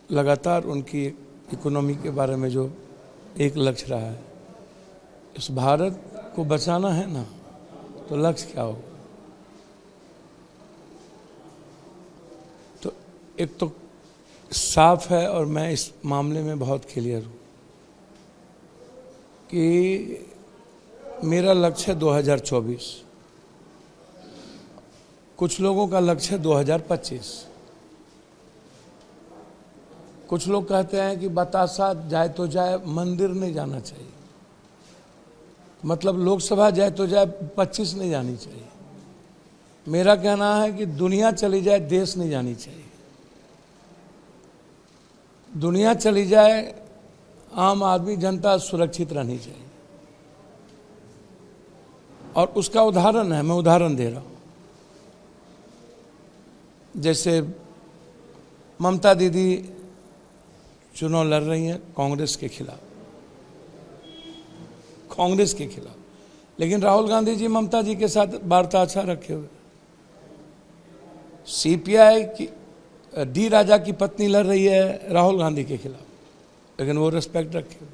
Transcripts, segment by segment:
लगातार उनकी इकोनॉमी के बारे में जो एक लक्ष्य रहा है, इस भारत को बचाना है ना, तो लक्ष्य क्या हो? तो एक तो साफ है, और मैं इस मामले में बहुत क्लियर हूँ कि मेरा लक्ष्य है 2024, कुछ लोगों का लक्ष्य है 2025। कुछ लोग कहते हैं कि बतासा जाए तो जाए, मंदिर नहीं जाना चाहिए, मतलब लोकसभा जाए तो जाए, 25 नहीं जानी चाहिए। मेरा कहना है कि दुनिया चली जाए, देश नहीं जानी चाहिए। दुनिया चली जाए, आम आदमी जनता सुरक्षित रहनी चाहिए। और उसका उदाहरण है, मैं उदाहरण दे रहा हूं। जैसे ममता दीदी चुनाव लड़ रही हैं कांग्रेस के खिलाफ, लेकिन राहुल गांधी जी ममता जी के साथ वार्ता अच्छा रखे हुए। सीपीआई की डी राजा की पत्नी लड़ रही है राहुल गांधी के खिलाफ, लेकिन वो रिस्पेक्ट रखे हुए।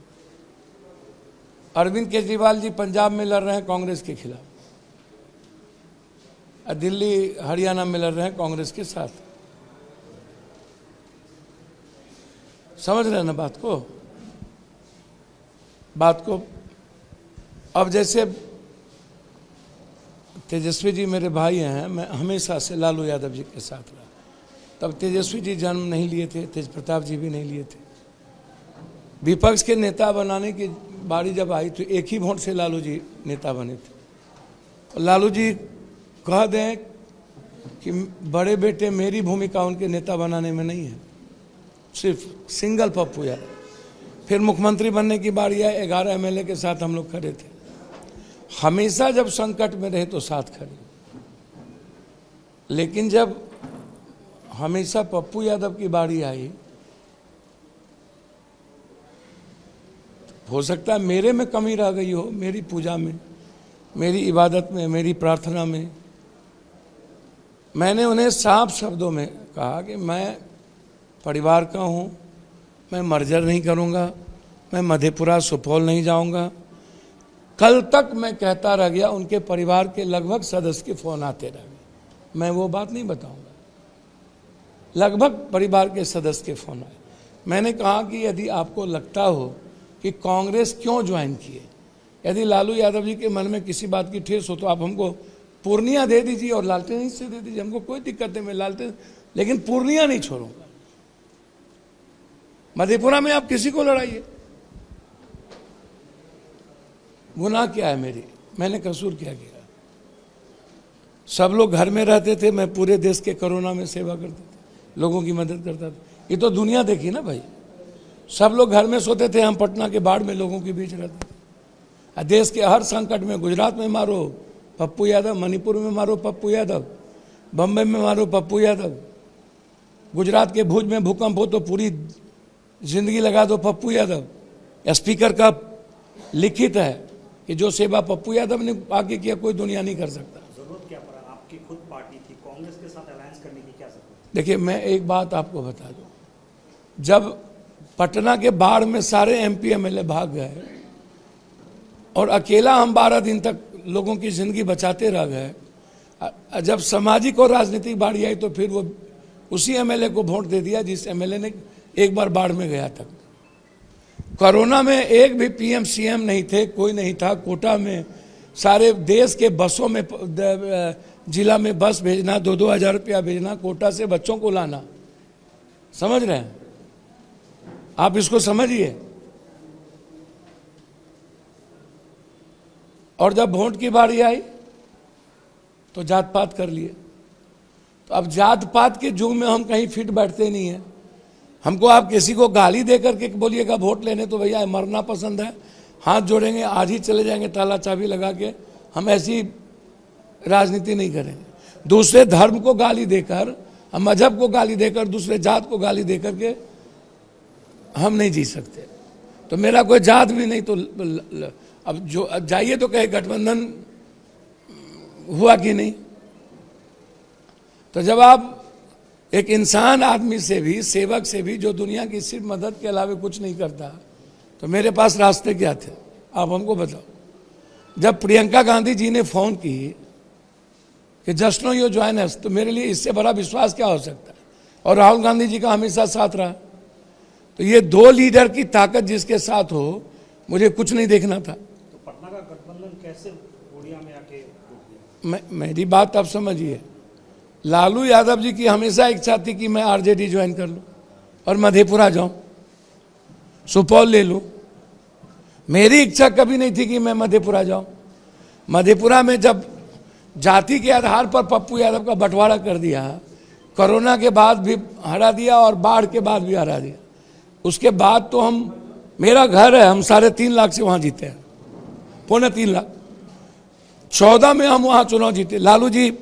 अरविंद केजरीवाल जी पंजाब में लड़ रहे हैं कांग्रेस के खिलाफ, दिल्ली हरियाणा में लड़ रहे हैं कांग्रेस के साथ। समझ रहे हैं ना बात को? अब जैसे तेजस्वी जी मेरे भाई हैं, मैं हमेशा से लालू यादव जी के साथ रहा। तब तेजस्वी जी जन्म नहीं लिए थे, तेज प्रताप जी भी नहीं लिए थे। विपक्ष के नेता बनाने की बारी जब आई तो एक ही वोट से लालू जी नेता बने थे। और लालू जी कह दें कि बड़े बेटे मेरी भूमिका उनके नेता बनाने में नहीं है, सिर्फ सिंगल पप्पू यादव। फिर मुख्यमंत्री बनने की बारी आई, 11 एमएलए के साथ हम लोग खड़े थे। हमेशा जब संकट में रहे तो साथ खड़े, लेकिन जब हमेशा पप्पू यादव की बारी आई, हो सकता है मेरे में कमी रह गई हो, मेरी पूजा में, मेरी इबादत में, मेरी प्रार्थना में। मैंने उन्हें साफ शब्दों में कहा कि मैं परिवार का हूँ, मैं मर्जर नहीं करूँगा, मैं मधेपुरा सुपौल नहीं जाऊँगा। कल तक मैं कहता रह गया, उनके परिवार के लगभग सदस्य के फ़ोन आते रह गए। मैं वो बात नहीं बताऊँगा, लगभग परिवार के सदस्य के फ़ोन आए। मैंने कहा कि यदि आपको लगता हो कि कांग्रेस क्यों ज्वाइन किए, यदि लालू यादव जी के मन में किसी बात की ठेस हो तो आप हमको पूर्णिया दे दीजिए और लालटेन ही से दे दीजिए, हमको कोई दिक्कत नहीं, मैं लालटेन, लेकिन पूर्णिया नहीं छोड़ूंगा। मधेपुरा में आप किसी को लड़ाइए, गुनाह क्या है मेरी, मैंने कसूर क्या किया? सब लोग घर में रहते थे, मैं पूरे देश के कोरोना में सेवा करता था, लोगों की मदद करता था। ये तो दुनिया देखी ना भाई, सब लोग घर में सोते थे, हम पटना के बाढ़ में लोगों के बीच रहते थे। देश के हर संकट में, गुजरात में मारो पप्पू यादव, मणिपुर में मारो पप्पू यादव, बम्बई में मारो पप्पू यादव, गुजरात के भुज में भूकंप हो तो पूरी जिंदगी लगा दो पप्पू यादव। स्पीकर का लिखित है कि जो सेवा पप्पू यादव ने आगे किया कोई दुनिया नहीं कर सकता। जरूरत क्या पड़ा? आपकी खुद पार्टी थी, कांग्रेस के साथ अलायंस करने की क्या जरूरत? देखिए, मैं एक बात आपको बता दूं, जब पटना के बाढ़ में सारे एमपी एमएलए भाग गए और अकेला हम 12 दिन तक लोगों की जिंदगी बचाते रह गए, जब सामाजिक और राजनीतिक बाढ़ आई तो फिर वो उसी एमएलए को वोट दे दिया जिस एमएलए ने एक बार बाढ़ में गया था। कोरोना में एक भी पीएम सीएम नहीं थे, कोई नहीं था। कोटा में सारे देश के बसों में, जिला में बस भेजना, 2-2 हज़ार रुपया भेजना, कोटा से बच्चों को लाना। समझ रहे हैं आप? इसको समझिए। और जब वोट की बारी आई तो जात पात कर लिए। तो अब जात पात के युग में हम कहीं फिट बैठते नहीं है। हमको आप किसी को गाली दे करके बोलिएगा वोट लेने, तो भैया मरना पसंद है, हाथ जोड़ेंगे, आज ही चले जाएंगे ताला चाबी लगा के। हम ऐसी राजनीति नहीं करेंगे। दूसरे धर्म को गाली देकर, मजहब को गाली देकर, दूसरे जात को गाली देकर के हम नहीं जी सकते। तो मेरा कोई जात भी नहीं, तो अब जो जाइए तो कहे गठबंधन हुआ कि नहीं। तो जब आप एक इंसान आदमी से भी, सेवक से भी, जो दुनिया की सिर्फ मदद के अलावा कुछ नहीं करता, तो मेरे पास रास्ते क्या थे आप हमको बताओ। जब प्रियंका गांधी जी ने फोन की कि just know you join us, तो मेरे लिए इससे बड़ा विश्वास क्या हो सकता है। और राहुल गांधी जी का हमेशा साथ रहा। तो ये दो लीडर की ताकत जिसके साथ हो, मुझे कुछ नहीं देखना था। तो पटना का गठबंधन कैसे उड़िया में आके टूट गया? मेरी बात आप समझिए, लालू यादव जी की हमेशा इच्छा थी कि मैं आरजेडी ज्वाइन कर लूं और मधेपुरा जाऊं, सुपौल ले लूं। मेरी इच्छा कभी नहीं थी कि मैं मधेपुरा जाऊं। मधेपुरा में जब जाति के आधार पर पप्पू यादव का बंटवारा कर दिया, कोरोना के बाद भी हरा दिया और बाढ़ के बाद भी हरा दिया, उसके बाद तो मेरा घर है, हम 3.5 लाख से वहां जीते हैं, 2.25 लाख। 14 में हम वहां चुनाव जीते। लालू जी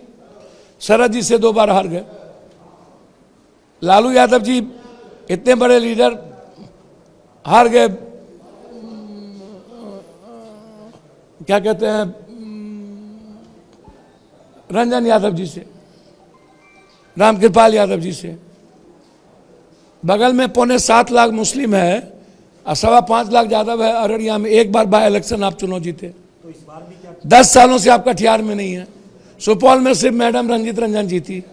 शरद जी से 2 बार हार गए। लालू यादव जी इतने बड़े लीडर हार गए, क्या कहते हैं, रंजन यादव जी से, रामकृपाल यादव जी से। बगल में 7.25 लाख मुस्लिम है और 5.25 लाख यादव है। अररिया में एक बार बाय इलेक्शन आप चुनाव जीते। तो इस बार भी क्या? 10 सालों से आप कटिहार में नहीं है। सुपौल में सिर्फ मैडम रंजीत रंजन जीती। तो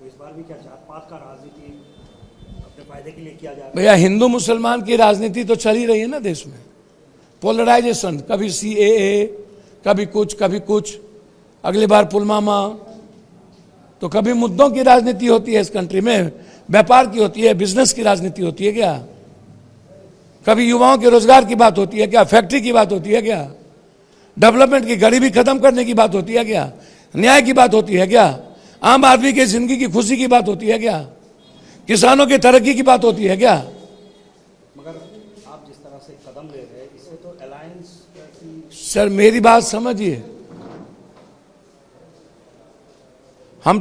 इस बार भी क्या जात पात का राजनीति अपने फायदे के लिए किया जा रहा है? भैया, हिंदू मुसलमान की राजनीति तो चल ही रही है ना देश में। पोलराइजेशन, कभी CAA, कभी कुछ, अगली बार पुलवामा। तो कभी मुद्दों की राजनीति होती है इस कंट्री में, व्यापार की होती है, बिजनेस की राजनीति होती है क्या? कभी युवाओं के रोजगार की बात होती है क्या? फैक्ट्री की बात होती है क्या? डेवलपमेंट की, गरीबी खत्म करने की बात होती है क्या? न्याय की बात होती है क्या? आम आदमी की जिंदगी की खुशी की बात होती है क्या? किसानों की तरक्की की बात होती है क्या? मगर आप जिस तरह से कदम ले रहे हैं, इससे तो अलायंस की सर मेरी बात समझिए, हम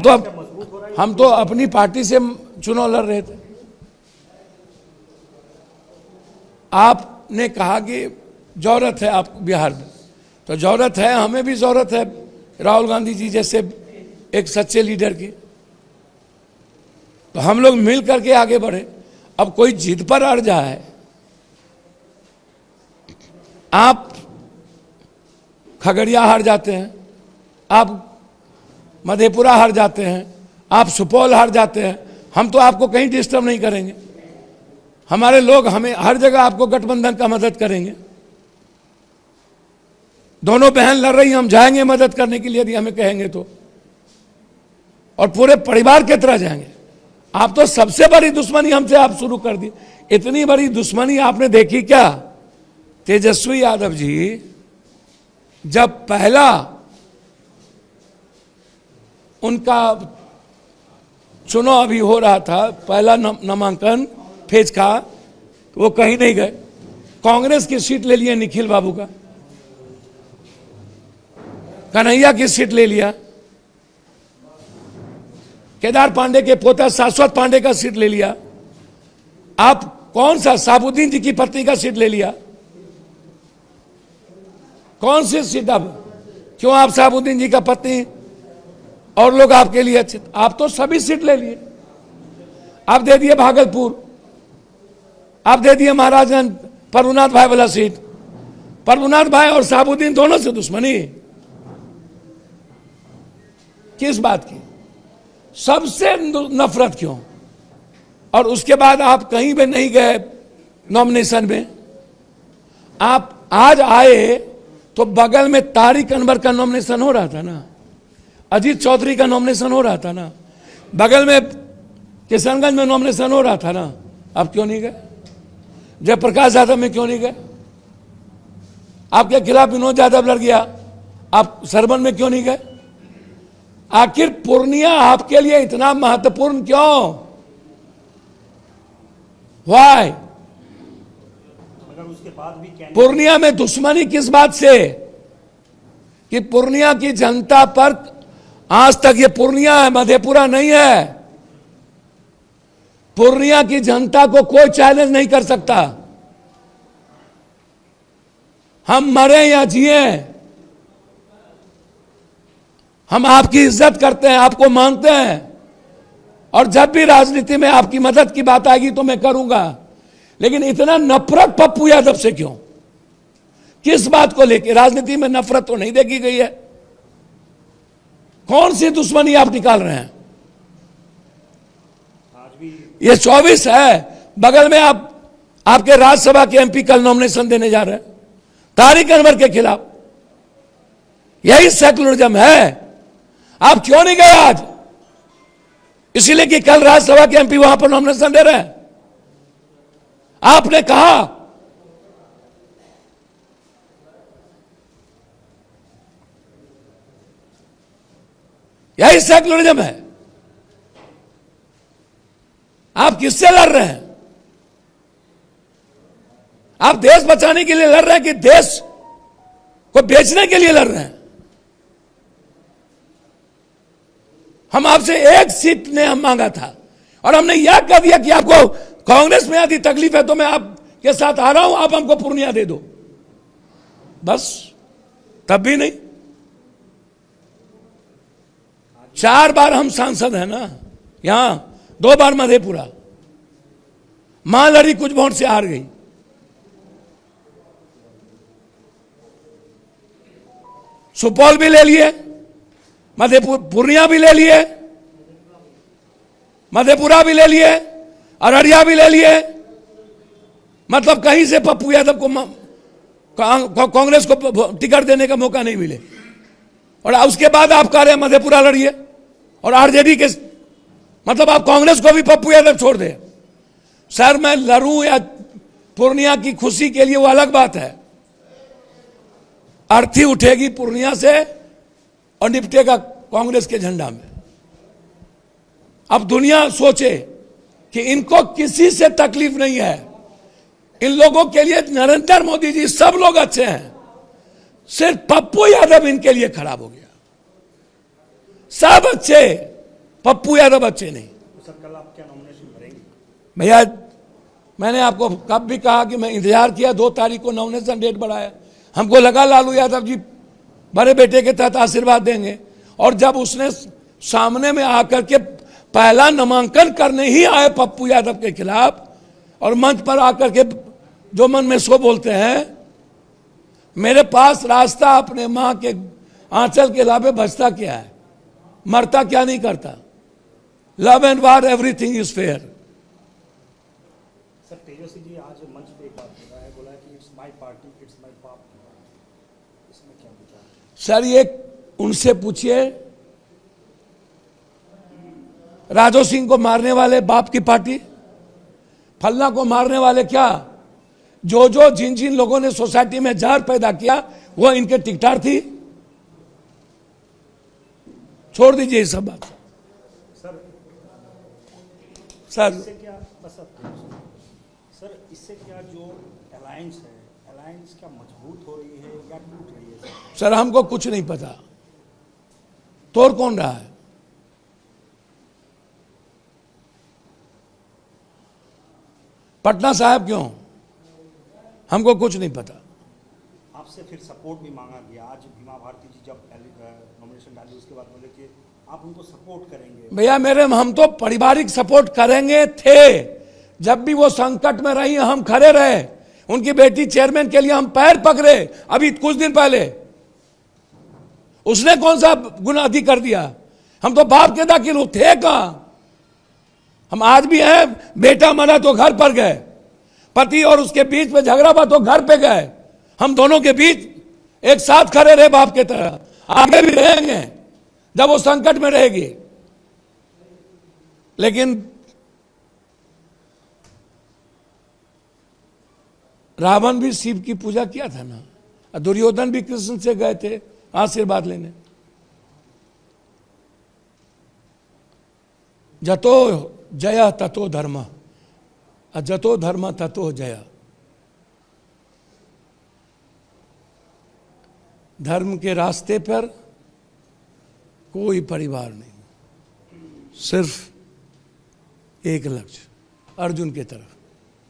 तो अपनी पार्टी से चुनाव लड़ रहे थे। आपने कहा कि जरूरत है आपको बिहार में, तो जरूरत है, हमें भी जरूरत है राहुल गांधी जी जैसे एक सच्चे लीडर की। तो हम लोग मिल करके आगे बढ़े। अब कोई जिद पर अड़ जाए, आप खगड़िया हार जाते हैं, आप मधेपुरा हार जाते हैं, आप सुपौल हार जाते हैं, हम तो आपको कहीं डिस्टर्ब नहीं करेंगे। हमारे लोग हमें हर जगह आपको गठबंधन का मदद करेंगे। दोनों बहन लड़ रही, हम जाएंगे मदद करने के लिए यदि हमें कहेंगे तो, और पूरे परिवार की तरह जाएंगे। आप तो सबसे बड़ी दुश्मनी हमसे आप शुरू कर दी। इतनी बड़ी दुश्मनी आपने देखी क्या? तेजस्वी यादव जी जब पहला उनका चुनाव अभी हो रहा था, पहला नामांकन फेज का, तो वो कहीं नहीं गए। कांग्रेस की सीट ले लिया निखिल बाबू का, कन्हैया की सीट ले लिया, केदार पांडे के पोता शाश्वत पांडे का सीट ले लिया। आप कौन सा, साबुद्दीन जी की पत्नी का सीट ले लिया। कौन सी सीट? अब क्यों आप साबुद्दीन जी का पत्नी और लोग आपके लिए अच्छे? आप तो सभी सीट ले लिए। आप दे दिए भागलपुर, आप दे दिए महाराजगंज, प्रभुनाथ भाई वाला सीट। प्रभुनाथ भाई और साबुद्दीन दोनों से दुश्मनी किस बात की? सबसे नफरत क्यों? और उसके बाद आप कहीं भी नहीं गए नॉमिनेशन में। आप आज आए तो बगल में तारिक अनवर का नॉमिनेशन हो रहा था ना, अजीत चौधरी का नॉमिनेशन हो रहा था ना, बगल में किशनगंज में नॉमिनेशन हो रहा था ना। आप क्यों नहीं गए? जयप्रकाश यादव में क्यों नहीं गए? आपके खिलाफ विनोद यादव लड़ गया, आप सरबन में क्यों नहीं गए? आखिर पूर्णिया आपके लिए इतना महत्वपूर्ण क्यों? वाई? मगर उसके बाद भी पूर्णिया में दुश्मनी किस बात से? कि पूर्णिया की जनता पर आज तक, ये पूर्णिया है, मधेपुरा नहीं है, पूर्णिया की जनता को कोई चैलेंज नहीं कर सकता। हम मरे या जिए, हम आपकी इज्जत करते हैं, आपको मानते हैं, और जब भी राजनीति में आपकी मदद की बात आएगी तो मैं करूंगा, लेकिन इतना नफरत पप्पू यादव से क्यों? किस बात को लेकर? राजनीति में नफरत तो नहीं देखी गई है। कौन सी दुश्मनी आप निकाल रहे हैं? ये 24 है, बगल में आपके राज्यसभा के एमपी कल नॉमिनेशन देने जा रहे हैं तारिक अनवर के खिलाफ। यही सेकुलरिज्म है। आप क्यों नहीं गए आज? इसीलिए कि कल राज्यसभा के एमपी वहां पर नॉमिनेशन दे रहे हैं। आपने कहा यही सेकुलरिज्म है। आप किससे लड़ रहे हैं? आप देश बचाने के लिए लड़ रहे हैं कि देश को बेचने के लिए लड़ रहे हैं? हम आपसे एक सीट ने हम मांगा था और हमने यह कह दिया कि आपको कांग्रेस में यदि तकलीफ है तो मैं आपके साथ आ रहा हूं, आप हमको पूर्णिया दे दो। बस तब भी नहीं। 4 बार हम सांसद हैं ना, यहां 2 बार मधेपुरा। मां लड़ी, कुछ वोट से हार गई। सुपौल भी ले लिए, पूर्णिया भी ले लिए, मधेपुरा भी ले लिए, अररिया भी ले लिए। मतलब कहीं से पप्पू यादव को कांग्रेस को टिकट देने का मौका नहीं मिले। और उसके बाद आप कह रहे हैं मधेपुरा लड़िए और आरजेडी के, मतलब आप कांग्रेस को भी पप्पू यादव छोड़ दे। सर मैं लड़ूं या पूर्णिया की खुशी के लिए वो अलग बात है। अर्थी उठेगी पूर्णिया से और निपटेगा कांग्रेस के झंडा में। अब दुनिया सोचे कि इनको किसी से तकलीफ नहीं है। इन लोगों के लिए नरेंद्र मोदी जी सब लोग अच्छे हैं, सिर्फ पप्पू यादव इनके लिए खराब हो गया। सब अच्छे, पप्पू यादव अच्छे नहीं। सर कल आप क्या नॉमिनेशन भरेंगे? भैया मैंने आपको कब भी कहा कि मैं इंतजार किया, 2 तारीख को नॉमिनेशन डेट बढ़ाया। हमको लगा लालू यादव जी बड़े बेटे के तहत आशीर्वाद देंगे, और जब उसने सामने में आकर के पहला नामांकन करने ही आए पप्पू यादव के खिलाफ और मंच पर आकर के जो मन में सो बोलते हैं, मेरे पास रास्ता अपने मां के आंचल के अलावे बचता क्या है, मरता क्या नहीं करता। Love and war everything is fair. Sir Tejashwi ji आज मंच पे एक बात बोला है कि it's my party, it's my बाप। इसमें क्या विचार है? सर ये उनसे पूछिए, राजो सिंह को मारने वाले बाप की पार्टी, फलना को मारने वाले क्या, जो जिन जिन लोगों ने सोसाइटी में जहर पैदा किया वो इनके टिकटार थी। छोड़ दीजिए ये सब बात। सर इससे क्या बस सर इससे क्या जो अलायंस है, अलायंस क्या मजबूत हो रही है या टूट रही है? सर हमको कुछ नहीं पता, तोड़ कौन रहा है। पटना साहब क्यों, हमको कुछ नहीं पता। आपसे फिर सपोर्ट भी मांगा गया। आज भीमा भारती जी जब नॉमिनेशन डाली उसके बाद बोले कि आप उनको सपोर्ट करेंगे। भैया हम तो पारिवारिक सपोर्ट करेंगे थे, जब भी वो संकट में रही हम खड़े रहे। उनकी बेटी चेयरमैन के लिए हम पैर पकड़े। अभी कुछ दिन पहले उसने कौन सा गुनाह अधिक कर दिया? हम तो बाप के दाखिल थे कहां। हम आज भी हैं, बेटा मरा तो घर पर गए, पति और उसके बीच में झगड़ा हुआ तो घर पे गए। हम दोनों के बीच एक साथ खड़े रहे बाप के तरह, आगे भी रहेंगे जब वो संकट में रहेगी। लेकिन रावण भी शिव की पूजा किया था ना, दुर्योधन भी कृष्ण से गए थे आशीर्वाद लेने। जतो जय ततो धर्म, जतो धर्म ततो जय। धर्म के रास्ते पर कोई परिवार नहीं, सिर्फ एक लक्ष्य, अर्जुन की तरफ।